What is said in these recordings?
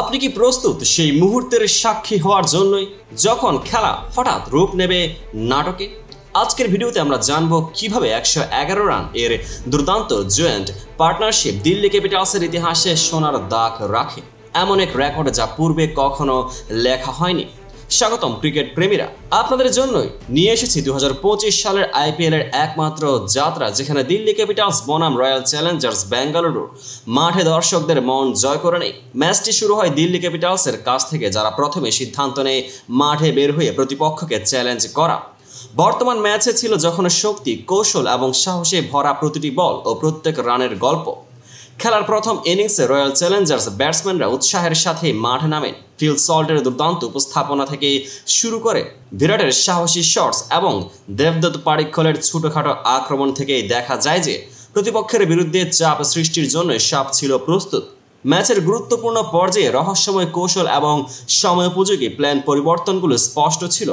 আপনি কি প্রস্তুত সেই মুহূর্তের সাক্ষী হওয়ার জন্যই যখন খেলা হঠাৎ রূপ নেবে নাটকে? আজকের ভিডিওতে আমরা জানবো কিভাবে 111 রান এর দুর্দান্ত জয়েন্ট পার্টনারশিপ দিল্লি ক্যাপিটালসের ইতিহাসে সোনার দাগ রাখে, এমন এক রেকর্ড যা পূর্বে কখনো লেখা হয়নি। স্বাগতম ক্রিকেট প্রেমীরা, আপনাদের জন্যই নিয়ে এসেছি 2025 সালের আইপিএল এর একমাত্র যাত্রা, যেখানে দিল্লি ক্যাপিটালস বনাম রয়্যাল চ্যালেঞ্জার্স বেঙ্গালুরু মাঠে দর্শকদের মন জয় করে নেয়। ম্যাচটি শুরু হয় দিল্লি ক্যাপিটালসের কাছ থেকে, যারা প্রথমে সিদ্ধান্ত নেয় মাঠে বের হয়ে প্রতিপক্ষকে চ্যালেঞ্জ করা। বর্তমান ম্যাচে ছিল যখন শক্তি, কৌশল এবং সাহসে ভরা প্রতিটি বল ও প্রত্যেক রানের গল্প। খেলার প্রথম ইনিংসে রয়্যাল চ্যালেঞ্জার্স ব্যাটসম্যানরা উৎসাহের সাথে মাঠে নামেন। ফিল সল্টের দুর্দান্ত উপস্থাপনা থেকে শুরু করে বিরাটের সাহসী শটস এবং দেবদত্ত পাডিক্কলের ছোটখাটো আক্রমণ থেকেই দেখা যায় যে প্রতিপক্ষের বিরুদ্ধে চাপ সৃষ্টির জন্য সব ছিল প্রস্তুত। ম্যাচের গুরুত্বপূর্ণ পর্যায়ে রহস্যময় কৌশল এবং সময়োপযোগী প্ল্যান পরিবর্তনগুলো স্পষ্ট ছিল।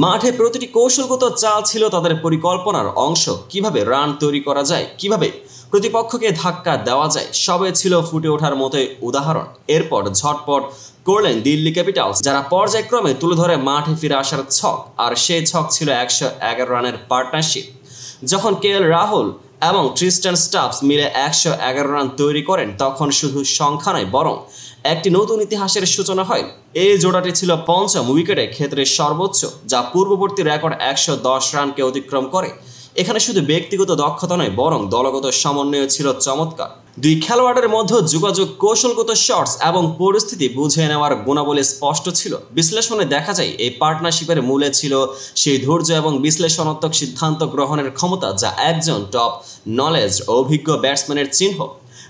মাঠে প্রতিটি কৌশলগত চাল ছিল তাদের পরিকল্পনার অংশ। কিভাবে রান তৈরি করা যায়, কিভাবে প্রতিপক্ষকে ধাক্কা দেওয়া যায়, সবে ছিল ফুটে ওঠার মতোই উদাহরণ। এরপর ঝটপট করলেন দিল্লি ক্যাপিটালস, যারা পর্যায়ক্রমে তুলে ধরে মাঠে ফিরে আসার ছক। আর সেই ছক ছিল 111 রানের পার্টনারশিপ। যখন কেএল রাহুল এবং ট্রিস্টান স্টাফস মিলে 111 রান তৈরি করেন, তখন শুধু সংখ্যা নয় বরং একটি নতুন ইতিহাসের সূচনা হয়। এই জোড়াটি ছিল পঞ্চম উইকেটে ক্ষেত্রে সর্বোচ্চ, যা পূর্ববর্তী রেকর্ড 110 রানকে অতিক্রম করে। এখানে শুধু ব্যক্তিগত দক্ষতা নয় বরং দলগত সমন্বয় ছিল চমৎকার। দুই খেলোয়াড়ের মধ্যে যোগাযোগ, কৌশলগত শটস এবং পরিস্থিতি বুঝে নেওয়ার গুণাবলী স্পষ্ট ছিল। বিশ্লেষণে দেখা যায় এই পার্টনারশিপের মূলে ছিল সেই ধৈর্য এবং বিশ্লেষণাত্মক সিদ্ধান্ত গ্রহণের ক্ষমতা, যা একজন টপ নলেজ ও অভিজ্ঞ ব্যাটসম্যানের চিহ্ন।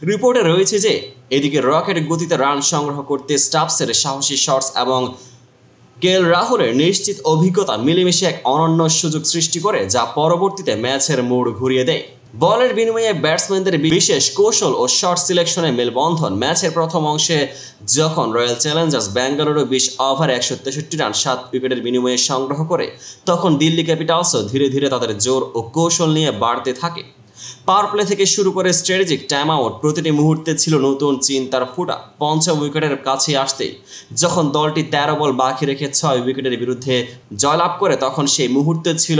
রিপোর্টে রয়েছে যে এদিকে রকেট গতিতে রান সংগ্রহ করতে স্টাফসের সাহসী শটস এবং কেএল রাহুলের নিশ্চিত অভিজ্ঞতা মিলেমিশে এক অনন্য সুযোগ সৃষ্টি করে, যা পরবর্তীতে ম্যাচের মোড় ঘুরিয়ে দেয়। বলের বিনিময়ে ব্যাটসম্যানদের বিশেষ কৌশল ও শট সিলেকশনের মেলবন্ধন। ম্যাচের প্রথম অংশে যখন রয়্যাল চ্যালেঞ্জার্স বেঙ্গালুরু 20 ওভারে 163 রান 7 উইকেটের বিনিময়ে সংগ্রহ করে, তখন দিল্লি ক্যাপিটালসও ধীরে ধীরে তাদের জোর ও কৌশল নিয়ে বাড়তে থাকে। পাওয়ার প্লে থেকে শুরু করে স্ট্র্যাটেজিক টাইম আউট, প্রতিটি মুহূর্তে ছিল নতুন চিন্তার ফুটা। পঞ্চম উইকেটের কাছে আসতেই যখন দলটি 13 বল বাকি রেখে 6 উইকেটের বিরুদ্ধে জয়লাভ করে, তখন সেই মুহূর্তে ছিল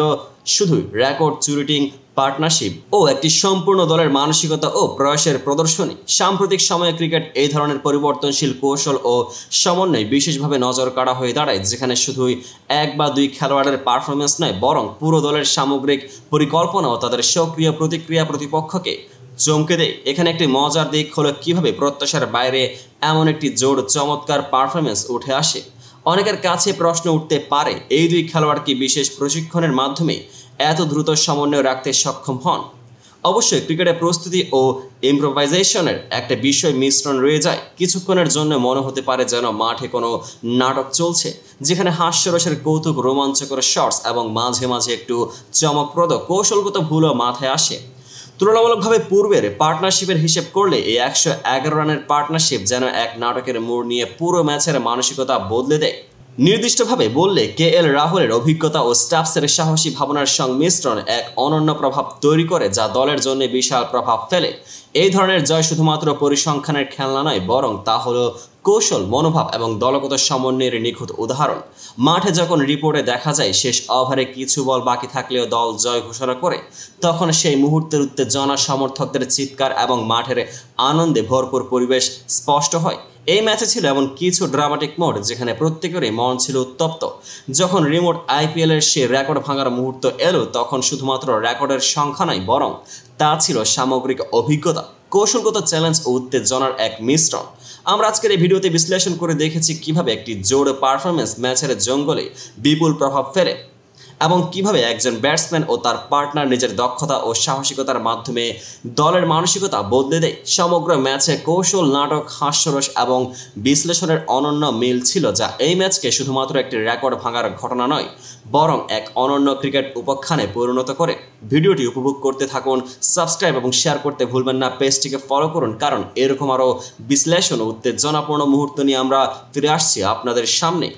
শুধু রেকর্ড চুরিটিং পার্টনারশিপ ও একটি সম্পূর্ণ দলের মানসিকতা ও প্রয়াসের প্রদর্শনী। সাম্প্রতিক সময়ে ক্রিকেট এই ধরনের পরিবর্তনশীল কৌশল ও সমন্বয় বিশেষভাবে নজর কাড়া হয়ে দাঁড়ায়, যেখানে শুধুই এক বা দুই খেলোয়াড়ের পারফরমেন্স নয় বরং পুরো দলের সামগ্রিক পরিকল্পনা ও তাদের সক্রিয় প্রতিক্রিয়া প্রতিপক্ষকে চমকে দেয়। এখানে একটি মজার দিক হলো কিভাবে প্রত্যাশার বাইরে এমন একটি জোর চমৎকার পারফরমেন্স উঠে আসে। অনেকের কাছে প্রশ্ন উঠতে পারে, এই দুই খেলোয়াড় কি বিশেষ প্রশিক্ষণের মাধ্যমে এত দ্রুত সমন্বয় রাখতে সক্ষম হন? অবশ্যই ক্রিকেটের প্রস্তুতি ও ইম্প্রোভাইজেশনের একটা বিষয় মিশ্রণ রয়ে যায়। কিছুক্ষণের জন্য মনে হতে পারে যেন মাঠে কোনো নাটক চলছে, যেখানে হাস্যরসের কৌতুক, রোমাঞ্চকর শটস এবং মাঝে মাঝে একটু চমকপ্রদ কৌশলগত ভুলও মাথায় আসে। তুলনামূলকভাবে পূর্বের পার্টনারশিপের হিসেব করলে এই 111 রানের পার্টনারশিপ যেন এক নাটকের মোড় নিয়ে পুরো ম্যাচের মানসিকতা বদলে দেয়। নির্দিষ্টভাবে বললে কেএল রাহুলের অভিজ্ঞতা ও স্টাফসের সাহসী ভাবনার সংমিশ্রণ এক অনন্য প্রভাব তৈরি করে, যা দলের জন্য বিশাল প্রভাব ফেলে। এই ধরনের জয় শুধুমাত্র পরিসংখ্যানের খেলনা নয় বরং তা হলো কৌশল, মনোভাব এবং দলগত সমন্বয়ের নিখুঁত উদাহরণ। মাঠে যখন রিপোর্টে দেখা যায় শেষ ওভারে কিছু বল বাকি থাকলেও দল জয় ঘোষণা করে, তখন সেই মুহূর্তের উত্তেজনা, সমর্থকদের চিৎকার এবং মাঠের আনন্দে ভরপুর পরিবেশ স্পষ্ট হয়। এই ম্যাচে ছিল এমন কিছু ড্রামাটিক মোড যেখানে প্রত্যেকেরই মন ছিল উত্তপ্ত। যখন রিমোট আইপিএলের সে রেকর্ড ভাঙার মুহূর্ত এলো, তখন শুধুমাত্র রেকর্ডের সংখ্যা নয় বরং তা ছিল সামগ্রিক অভিজ্ঞতা, কৌশলগত চ্যালেঞ্জ ও উত্তেজনার এক মিশ্রণ। আমরা আজকের এই ভিডিওতে বিশ্লেষণ করে দেখেছি কিভাবে একটি জোড় পারফরমেন্স ম্যাচের জঙ্গলে বিপুল প্রভাব ফেলে এবং কিভাবে একজন ব্যাটসম্যান ও তার পার্টনার নিজের দক্ষতা ও সাহসিকতার মাধ্যমে দলের মানসিকতা বদলে দেয়। সমগ্র ম্যাচে কৌশল, নাটক, হাস্যরস এবং বিশ্লেষণের অনন্য মিল ছিল, যা এই ম্যাচকে শুধুমাত্র একটি রেকর্ড ভাঙার ঘটনা নয় বরং এক অনন্য ক্রিকেট উপাখ্যানে পরিণত করে। ভিডিওটি উপভোগ করতে থাকুন, সাবস্ক্রাইব এবং শেয়ার করতে ভুলবেন না, পেজটিকে ফলো করুন, কারণ এরকম আরও বিশ্লেষণ ও উত্তেজনাপূর্ণ মুহূর্ত নিয়ে আমরা ফিরে আসছি আপনাদের সামনে।